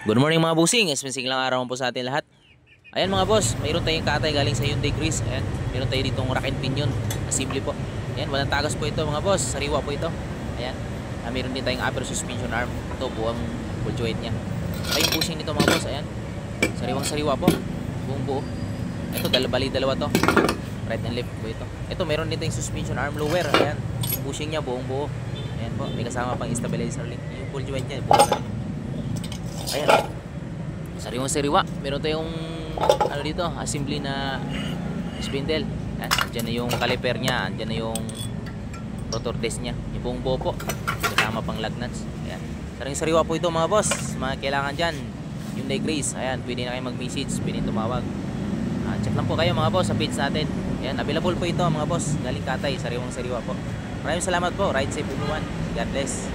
Good morning mga bossing, espensing lang araw po sa atin lahat. Ayan mga boss, mayroon tayong katay galing sa Hyundai Cruz. Ayan, mayroon tayo ditong rack and pinion. Simple po. Ayan, walang tagas po ito mga boss, sariwa po ito. Ayan, mayroon din tayong upper suspension arm. Ito buong full joint niya. Saka yung bushing nito mga boss, ayan, sariwang sariwa po, buong buo. Ito, bali dalawa to, right and left po ito. Ito, mayroon din tayong suspension arm lower. Ayan, yung bushing niya buong buo. Ayan po, may kasama pang stabilizer link. Yung full joint niya, buo na rin. Ayan, sariwang sariwa. Meron tayong ano dito, assembly na spindle. Ayan, andyan na yung caliper nya, andyan na yung rotor disc nya, yung buong buo po, kasama pang lug nuts. Ayan, sariwang sariwa po ito mga boss. Mga kailangan dyan Hyundai Cruz. Ayan, pwede na kayo mag message, pwede tumawag. Check lang po kayo mga boss sa page natin. Ayan, available po ito mga boss, galing Katay, sariwang sariwa po. Maraming salamat po. Ride safe everyone. God bless.